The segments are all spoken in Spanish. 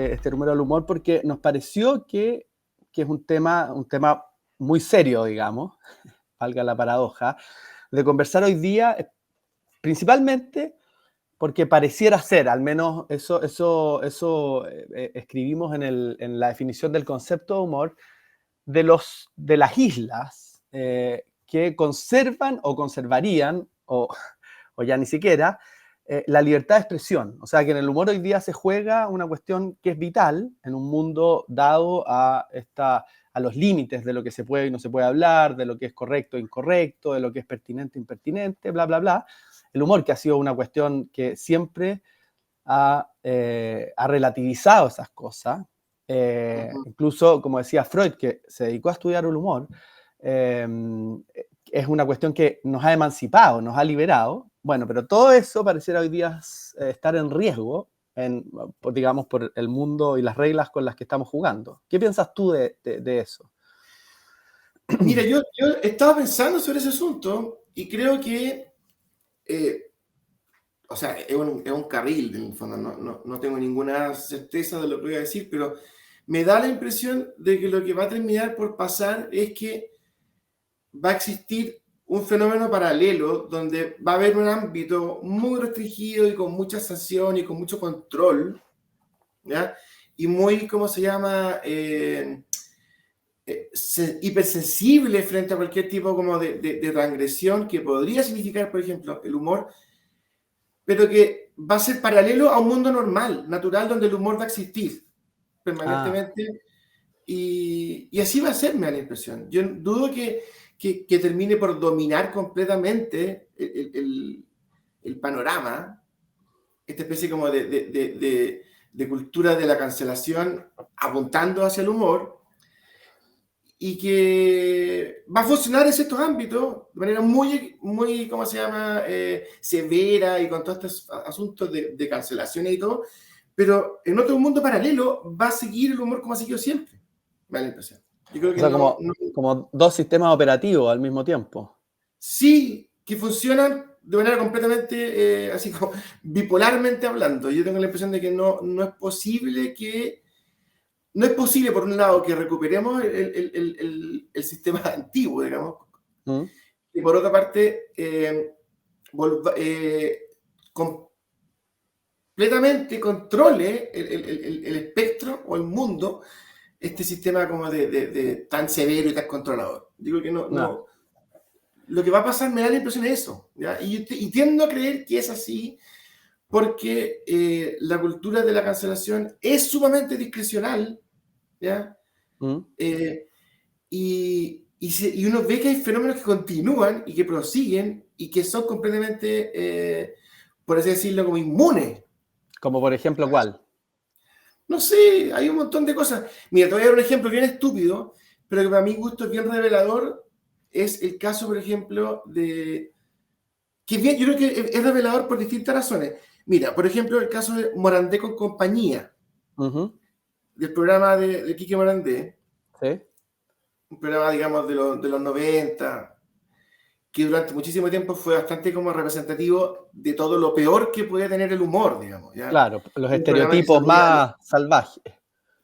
este número del humor porque nos pareció que es un tema muy serio, digamos, valga la paradoja, de conversar hoy día, principalmente porque pareciera ser, al menos eso escribimos en la definición del concepto de humor, de las islas que conservan o conservarían, o ya ni siquiera, la libertad de expresión. O sea, que en el humor hoy día se juega una cuestión que es vital en un mundo dado a los límites de lo que se puede y no se puede hablar, de lo que es correcto e incorrecto, de lo que es pertinente e impertinente, bla, bla, bla. El humor, que ha sido una cuestión que siempre ha relativizado esas cosas. Incluso, como decía Freud, que se dedicó a estudiar el humor, es una cuestión que nos ha emancipado, nos ha liberado. Bueno, pero todo eso pareciera hoy día estar en riesgo, digamos, por el mundo y las reglas con las que estamos jugando. ¿Qué piensas tú de eso? Mira, yo estaba pensando sobre ese asunto y creo que, o sea, es un carril, en el fondo, no tengo ninguna certeza de lo que voy a decir, pero me da la impresión de que lo que va a terminar por pasar es que va a existir un fenómeno paralelo donde va a haber un ámbito muy restringido y con mucha sanción y con mucho control, ¿ya? Y muy, ¿cómo se llama? Hipersensible frente a cualquier tipo como de transgresión que podría significar, por ejemplo, el humor, pero que va a ser paralelo a un mundo normal, natural, donde el humor va a existir permanentemente. Y así va a ser, me da la impresión. Yo dudo que termine por dominar completamente el panorama, esta especie como de cultura de la cancelación apuntando hacia el humor, y que va a funcionar en ciertos ámbitos de manera muy, muy, ¿cómo se llama?, severa y con todos estos asuntos de cancelaciones y todo, pero en otro mundo paralelo va a seguir el humor como ha seguido siempre, me da la impresión. Yo creo que O sea, como dos sistemas operativos al mismo tiempo. Sí, que funcionan de manera completamente, así como bipolarmente hablando. Yo tengo la impresión de que no es posible no es posible, por un lado, que recuperemos el sistema antiguo, digamos, ¿Mm? y por otra parte, completamente controle el espectro o el mundo, este sistema como de tan severo y tan controlador. Digo que No. lo que va a pasar, me da la impresión de eso, ¿ya? Y tiendo a creer que es así porque la cultura de la cancelación es sumamente discrecional, ¿ya? ¿Mm? Y uno ve que hay fenómenos que continúan y que prosiguen y que son completamente, por así decirlo, como inmunes. Como por ejemplo, ¿cuál? No sé, hay un montón de cosas. Mira, te voy a dar un ejemplo bien estúpido, pero que para mi gusto es bien revelador. Es el caso, por ejemplo, que bien, yo creo que es revelador por distintas razones. Mira, por ejemplo, el caso de Morandé con compañía, Uh-huh. del programa de Quique Morandé, Sí. un programa, digamos, de los 90, que durante muchísimo tiempo fue bastante como representativo de todo lo peor que podía tener el humor, digamos, ¿ya? Claro, los Un programa estereotipos más salvajes.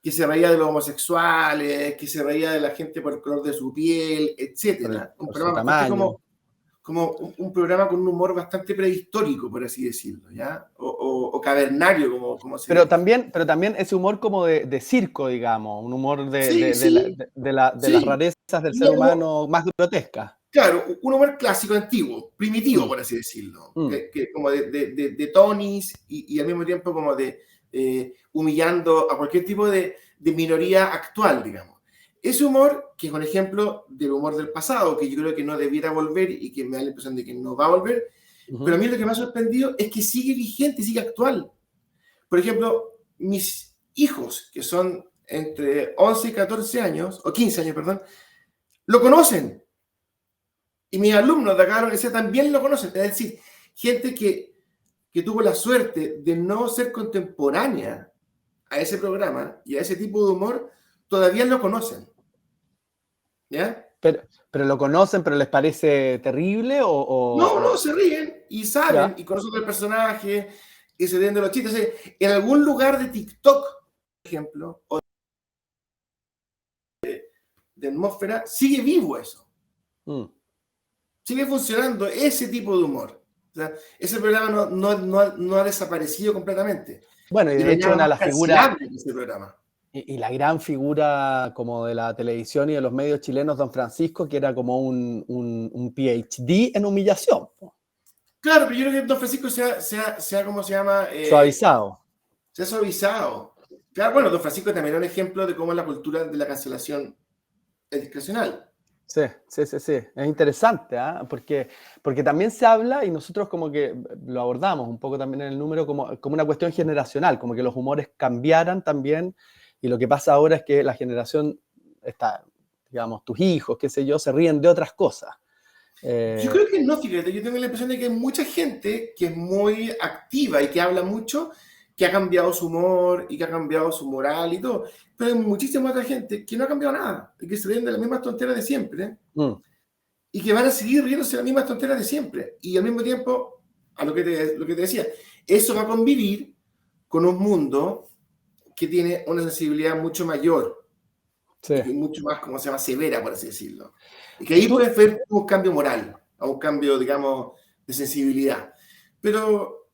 que se reía de los homosexuales, que se reía de la gente por el color de su piel, etcétera. Un Por su programa bastante tamaño. como un programa con un humor bastante prehistórico, por así decirlo, ¿ya? O cavernario, como se Pero dice. también ese humor como de circo, digamos, un humor Sí, sí, de las sí. rarezas del ser No, humano más grotescas. claro, un humor clásico, antiguo, primitivo, Mm, por así decirlo, mm. que como de tonis y al mismo tiempo como de humillando a cualquier tipo de minoría actual, digamos. Ese humor, que es un ejemplo del humor del pasado, que yo creo que no debiera volver y que me da la impresión de que no va a volver, pero a Ujú. mí lo que me ha sorprendido es que sigue vigente, sigue actual. Por ejemplo, mis hijos, que son entre 11 y 14 años, o 15 años, perdón, lo conocen. Y mis alumnos de acá de la universidad también lo conocen. Es decir, gente que tuvo la suerte de no ser contemporánea a ese programa y a ese tipo de humor, todavía lo conocen. ¿Ya? Pero lo conocen, pero les parece terrible No, se ríen y saben ya. y conocen el personaje y se ríen de los chistes. En algún lugar de TikTok ejemplo, o de atmósfera, sigue vivo eso. Mm. Sigue funcionando ese tipo de humor. O sea, ese programa no ha desaparecido completamente. Bueno, y Y no de hay hecho nada una de más las figuras, cancelable que ese programa. y la gran figura como de la televisión y de los medios chilenos, don Francisco, que era como un PhD en humillación, po, Claro, pero yo creo que Don Francisco ¿cómo se llama? suavizado. Se ha suavizado. Claro, bueno, Don Francisco también era un ejemplo de cómo la cultura de la cancelación es discrecional. Sí, sí, sí, sí. Es interesante, ¿ah? Porque también se habla, y nosotros como que lo abordamos un poco también en el número, como una cuestión generacional, como que los humores cambiaran también, y lo que pasa ahora es que la generación está, digamos, tus hijos, qué sé yo, se ríen de otras cosas. Yo creo que no, fíjate, yo tengo la impresión de que hay mucha gente que es muy activa y que habla mucho, que ha cambiado su humor y que ha cambiado su moral y todo, pero hay muchísima otra gente que no ha cambiado nada y que se ríen de las mismas tonteras de siempre, ¿eh? Mm, Y que van a seguir riéndose de las mismas tonteras de siempre. Y al mismo tiempo, a lo que te decía, eso va a convivir con un mundo que tiene una sensibilidad mucho mayor sí. y que mucho más, como se llama, severa, por así decirlo. Y que Y ahí tú, puedes ver un cambio moral, a un cambio, digamos, de sensibilidad. Pero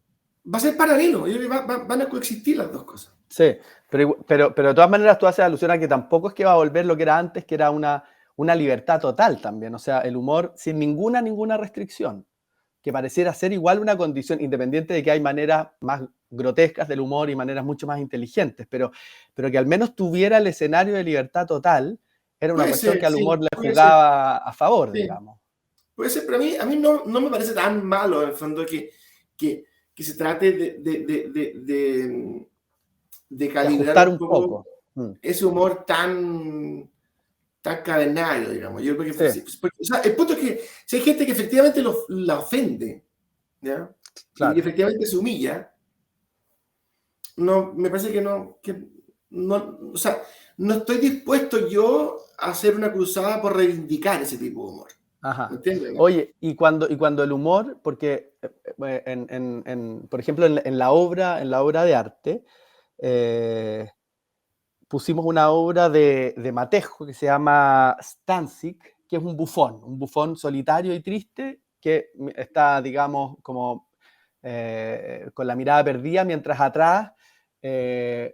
va a ser paralelo, yo creo que van a coexistir las dos cosas. sí, pero de todas maneras tú haces alusión a que tampoco es que va a volver lo que era antes, que era una libertad total también, o sea, el humor sin ninguna restricción, que pareciera ser igual una condición, independiente de que hay maneras más grotescas del humor y maneras mucho más inteligentes, pero que al menos tuviera el escenario de libertad total, era una Puede cuestión ser, que al sí, humor le puede ser. jugaba a favor, Sí. digamos. Puede ser, pero a mí no me parece tan malo, en el fondo, que, que se trate de De calibrar ajustar un un poco poco. Mm, ese humor tan cavernario, digamos. Yo, sí, o sea, el punto es que si hay gente que efectivamente la ofende, ¿ya? Y claro. efectivamente se humilla, no, me parece que no, o sea, no estoy dispuesto yo a hacer una cruzada por reivindicar ese tipo de humor. ¿Me Ajá. entiendes, no? Oye, y cuando el humor, porque, por ejemplo, en la obra de arte, eh, pusimos una obra de Matejo que se llama Stancic, que es un bufón solitario y triste que está, digamos, como con la mirada perdida, mientras atrás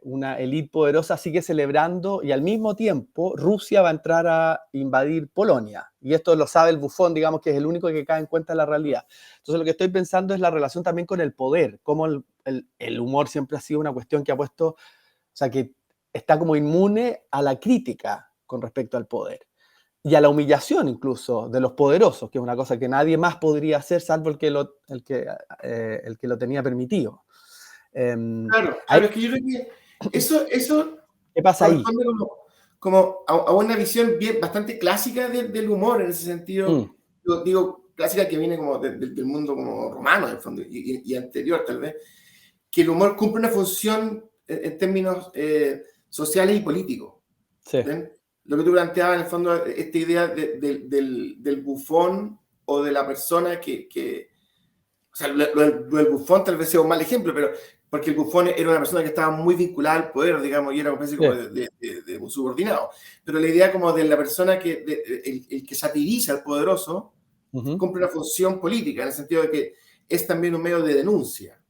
una élite poderosa sigue celebrando y al mismo tiempo Rusia va a entrar a invadir Polonia. Y esto lo sabe el bufón, digamos que es el único que cae en cuenta de la realidad. Entonces lo que estoy pensando es la relación también con el poder, cómo el humor siempre ha sido una cuestión que ha puesto, o sea, que está como inmune a la crítica con respecto al poder y a la humillación incluso de los poderosos, que es una cosa que nadie más podría hacer salvo el que lo tenía permitido. Claro, claro, ¿Hay- es que yo creo que eso ¿Qué pasa ahí? corresponde como a una visión bastante clásica del humor, en ese sentido, Mm, digo clásica que viene como del mundo como romano, en el fondo, y anterior tal vez, que el humor cumple una función en términos sociales y políticos. sí, ¿Ven? Lo que tú planteabas, en el fondo, esta idea del bufón o de la persona o sea, lo del bufón tal vez sea un mal ejemplo, pero porque el bufón era una persona que estaba muy vinculada al poder, digamos, y era una especie sí. como de un subordinado. Pero la idea como de la persona el que satiriza al poderoso Ujú, cumple una función política, en el sentido de que es también un medio de denuncia.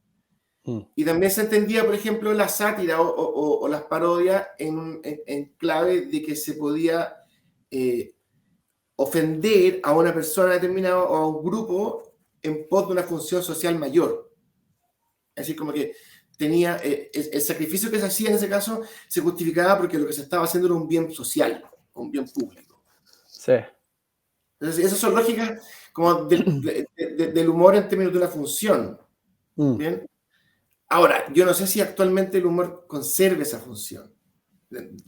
mm, Y también se entendía, por ejemplo, la sátira o las parodias en clave de que se podía ofender a una persona determinada o a un grupo en pos de una función social mayor. Es decir, como que tenía el sacrificio que se hacía en ese caso se justificaba porque lo que se estaba haciendo era un bien social, un bien público. sí. Entonces, esas son lógicas como del humor en términos de una función. Mm. ¿Bien? Ahora, yo no sé si actualmente el humor conserve esa función.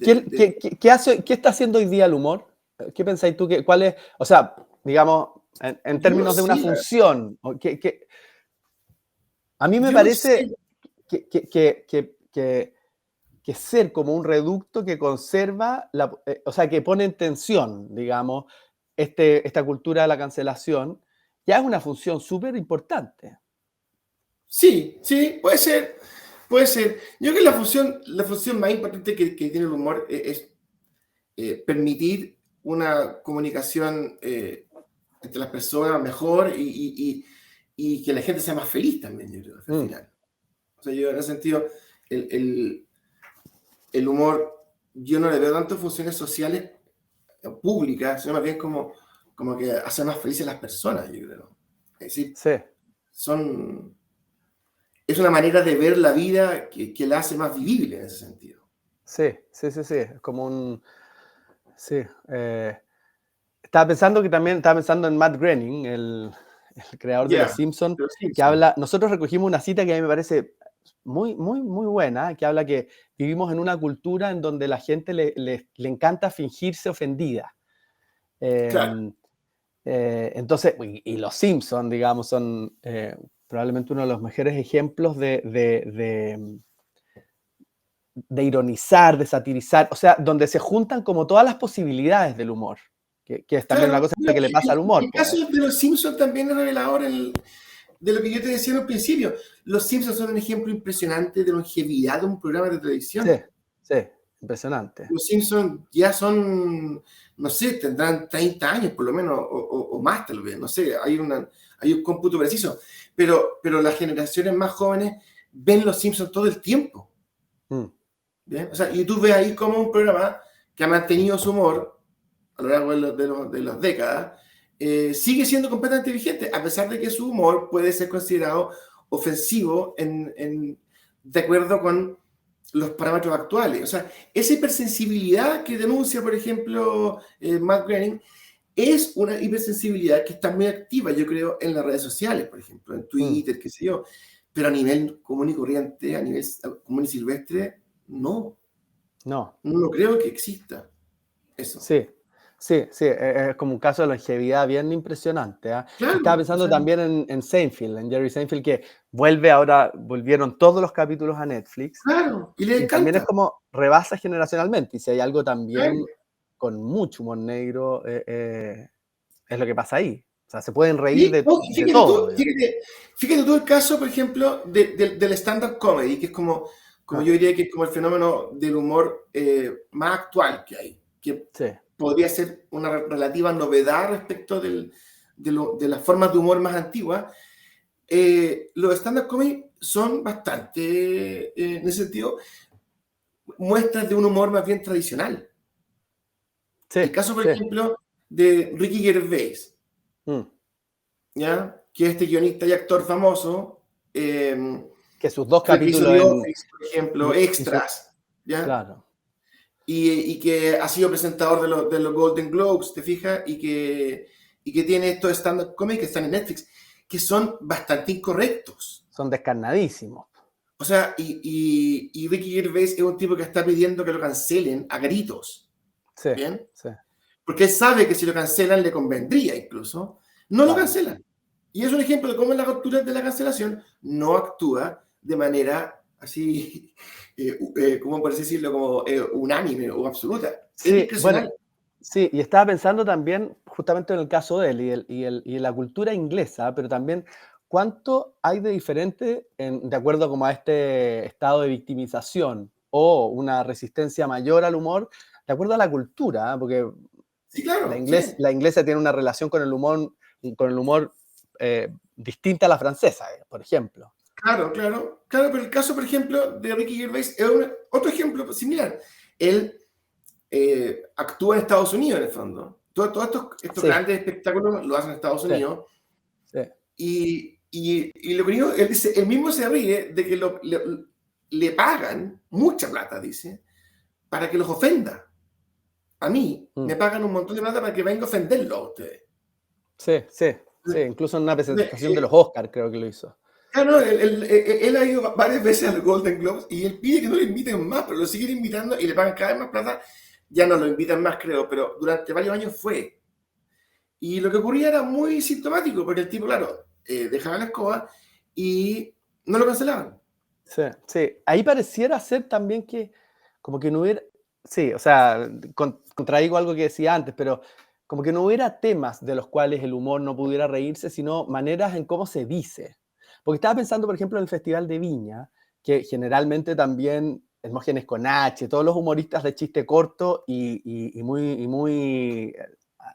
¿Qué está haciendo hoy día el humor? ¿Qué pensáis tú? ¿Cuál es? O sea, digamos, en Yo no términos de una sé, función, a mí me yo no sé. parece que ser como un reducto que conserva, o sea, que pone en tensión, digamos, esta cultura de la cancelación, ya es una función súper importante. Sí, sí, puede ser. Puede ser. Yo creo que la función más importante que tiene el humor es permitir una comunicación entre las personas mejor y que la gente sea más feliz también, yo creo, al Mm, final. O sea, yo en ese sentido, el, el- el humor, yo no le veo tanto funciones sociales públicas, sino más bien como que hace más felices a las personas, yo creo. Es decir, sí, son, es una manera de ver la vida que la hace más vivible en ese sentido. sí, sí, sí, sí. Es como un... Sí. Estaba pensando en Matt Groening, el creador de Los Ya, Simpsons, Los que Simpsons. habla, nosotros recogimos una cita que a mí me parece muy, muy, muy buena, que habla que vivimos en una cultura en donde la gente le encanta fingirse ofendida. Claro. Eh, entonces, y Los Simpsons, digamos, son probablemente uno de los mejores ejemplos de ironizar, de satirizar, o sea, donde se juntan como todas las posibilidades del humor, que es también una Claro, cosa mira, que le pasa al humor, el pues. caso de los Simpsons también es revelador de lo que yo te decía en un principio. Los Simpsons son un ejemplo impresionante de longevidad de un programa de Sí, televisión. sí, impresionante. Los Simpsons ya son, no sé, tendrán 30 años por lo menos, o más tal vez, no sé, hay un cómputo preciso, pero las generaciones más jóvenes ven Los Simpsons todo el tiempo. Mm, ¿Bien? O sea, y tú ves ahí como un programa que ha mantenido su humor a lo largo de las décadas, sigue siendo completamente vigente, a pesar de que su humor puede ser considerado ofensivo de acuerdo con los parámetros actuales. O sea, esa hipersensibilidad que denuncia, por ejemplo, Matt Groening, es una hipersensibilidad que está muy activa, yo creo, en las redes sociales, por ejemplo, en mm, Twitter, qué sé yo, pero a nivel común y corriente, a nivel común y silvestre, no, no, no creo que exista eso. sí, sí, sí, es como un caso de longevidad bien impresionante, ¿ah? Y estaba Claro, o pensando sea, también en Seinfeld, en Jerry Seinfeld, que volvieron todos los capítulos a Netflix, claro, y le y también es encanta. como rebasa generacionalmente, y si hay algo Claro. también con mucho humor negro, es lo que pasa ahí. O sea, se pueden reír Y no, de todo, digamos. fíjate tú el caso, por ejemplo, del stand-up comedy, que es como Ah, yo diría que es como el fenómeno del humor más actual que hay, que sí, podría ser una relativa novedad respecto de las formas de humor más antiguas. Los stand-up comedy son bastante, en ese sentido, muestras de un humor más bien tradicional. sí, El caso, por sí. ejemplo, de Ricky Gervais, Mm. ¿ya? Que es este guionista y actor famoso, Que sus dos fue que hizo capítulos The en... Office, por ejemplo, y su- Extras, ¿ya? claro, Y que ha sido presentador de los Golden Globes, ¿te fijas? Y que tiene estos stand-up comedy que están en Netflix, que son bastante incorrectos. son descarnadísimos. O sea, y Ricky Gervais es un tipo que está pidiendo que lo cancelen a gritos, Sí, ¿bien? sí, Porque él sabe que si lo cancelan le convendría incluso. No lo claro. cancelan. Y es un ejemplo de cómo en la cultura de la cancelación no actúa de manera así, ¿cómo por así decirlo? Como unánime o absoluta. Es Sí, bueno, discrecional. sí, y estaba pensando también justamente en el caso de él y en la cultura inglesa, pero también cuánto hay de diferente de acuerdo como a este estado de victimización o una resistencia mayor al humor, de acuerdo a la cultura, ¿ah? Porque Sí, claro, sí. la inglesa tiene una relación con el humor distinta a la francesa, por ejemplo. Claro, claro, claro, pero el caso, por ejemplo, de Ricky Gervais es otro ejemplo similar. Él actúa en Estados Unidos, en el fondo. Todos estos Sí, grandes espectáculos lo hacen en Estados sí, Unidos. sí, Y lo que digo, él mismo se ríe de que le pagan mucha plata, dice, para que los ofenda. A mí mm, me pagan un montón de plata para que venga a ofenderlo a ustedes. sí, sí, sí, incluso en una Entonces, presentación de los Oscars creo que lo hizo. claro, él ha ido varias veces a los Golden Globes y él pide que no lo inviten más, pero lo siguen invitando y le pagan cada vez más plata. Ya no lo invitan más, creo, pero durante varios años fue. Y lo que ocurría era muy sintomático, porque el tipo, claro, dejaba la escoba y no lo cancelaban. Sí, sí. Ahí pareciera ser también que como que no hubiera, sí, o sea, contradigo algo que decía antes, pero como que no hubiera temas de los cuales el humor no pudiera reírse, sino maneras en cómo se dice. Porque estaba pensando, por ejemplo, en el Festival de Viña, que generalmente también Hermógenes con H, todos los humoristas de chiste corto y muy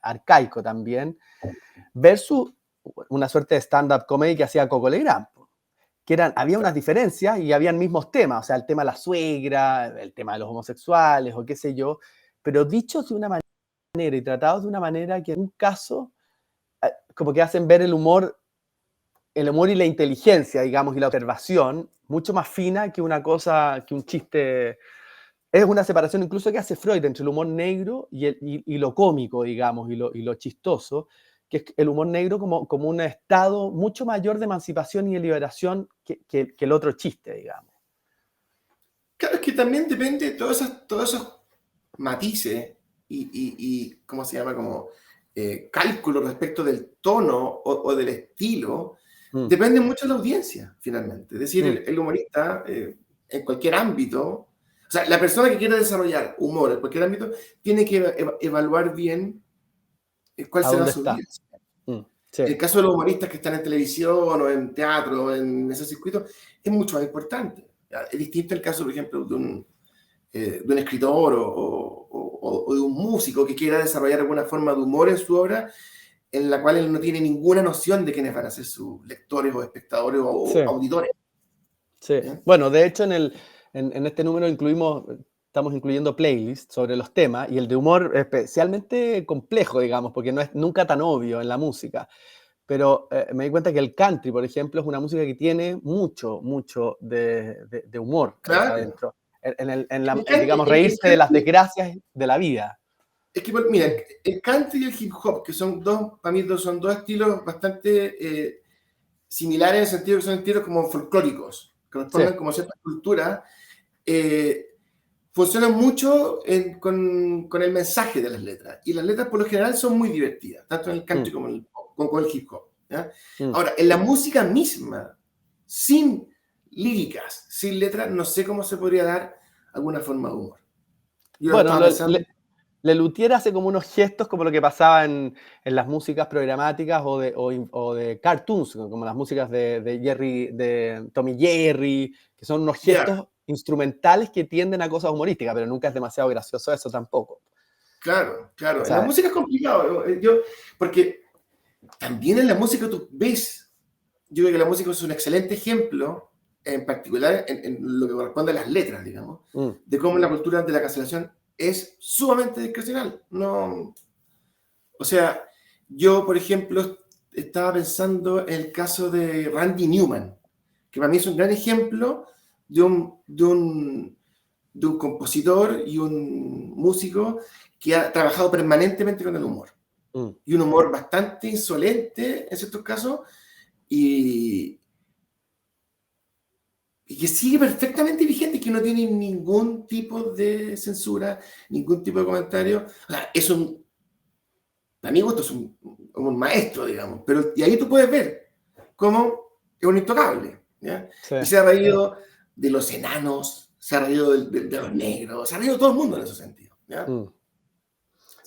arcaico también, versus una suerte de stand-up comedy que hacía Coco Legrand, que había unas diferencias y habían mismos temas, o sea, el tema de la suegra, el tema de los homosexuales o qué sé yo, pero dichos de una manera y tratados de una manera que en un caso como que hacen ver el humor y la inteligencia, digamos, y la observación mucho más fina que una cosa, que un chiste. Es una separación incluso que hace Freud entre el humor negro y lo cómico, digamos, y lo chistoso, que es el humor negro como un estado mucho mayor de emancipación y de liberación que el otro chiste, digamos. Claro, es que también depende de todos esos matices y ¿cómo se llama? Como cálculo respecto del tono o del estilo, depende mucho de la audiencia, finalmente. Es decir, el humorista, en cualquier ámbito, o sea, la persona que quiere desarrollar humor en cualquier ámbito, tiene que evaluar bien cuál será su audiencia. Sí. En el caso de los humoristas que están en televisión o en teatro, o en esos circuitos, es mucho más importante. Es distinto el caso, por ejemplo, de un escritor o de un músico que quiera desarrollar alguna forma de humor en su obra, en la cual él no tiene ninguna noción de quiénes van a ser sus lectores o espectadores o auditores. Sí. Bueno, de hecho, en este número estamos incluyendo playlists sobre los temas, y el de humor especialmente complejo, digamos, porque no es nunca tan obvio en la música. Pero me di cuenta que el country, por ejemplo, es una música que tiene mucho de humor adentro. Digamos, reírse de las desgracias de la vida. Es que, mira, el country y el hip hop, que son para mí son dos estilos bastante similares en el sentido que son estilos como folclóricos, que responden como cierta cultura, funcionan mucho con el mensaje de las letras. Y las letras por lo general son muy divertidas, tanto en el country como en el hip hop. ¿Ya? Ahora, en la música misma, sin líricas, sin letras, no sé cómo se podría dar alguna forma de humor. Bueno, Lelutier hace como unos gestos como lo que pasaba en las músicas programáticas o de cartoons, como las músicas de Tommy Jerry, que son unos gestos instrumentales que tienden a cosas humorísticas, pero nunca es demasiado gracioso eso tampoco. Claro. O sea, la música es complicado, porque también en la música tú ves, yo creo que la música es un excelente ejemplo, en particular en lo que corresponde a las letras, digamos, de cómo la cultura de la cancelación es sumamente discrecional. No, o sea, yo, por ejemplo, estaba pensando en el caso de Randy Newman, que para mí es un gran ejemplo de un compositor y un músico que ha trabajado permanentemente con el humor. Y un humor bastante insolente en ciertos casos, y que sigue perfectamente vigente, que no tiene ningún tipo de censura, ningún tipo de comentario. O sea, para mí esto es un maestro, digamos, y ahí tú puedes ver cómo es un intocable, ¿ya? Sí. Y se ha reído de los enanos, se ha reído de los negros, se ha reído de todo el mundo en ese sentido, ¿ya?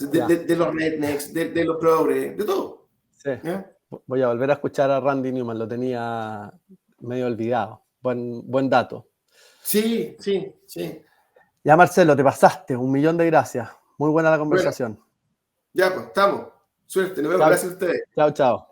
De los rednecks, de los progres, de todo. Sí. ¿Ya? Voy a volver a escuchar a Randy Newman, lo tenía medio olvidado. Buen dato. Sí. Ya, Marcelo, te pasaste. 1.000.000 de gracias. Muy buena la conversación. Bueno, ya, pues, estamos. Suerte. Nos vemos. Gracias a ustedes. Chao.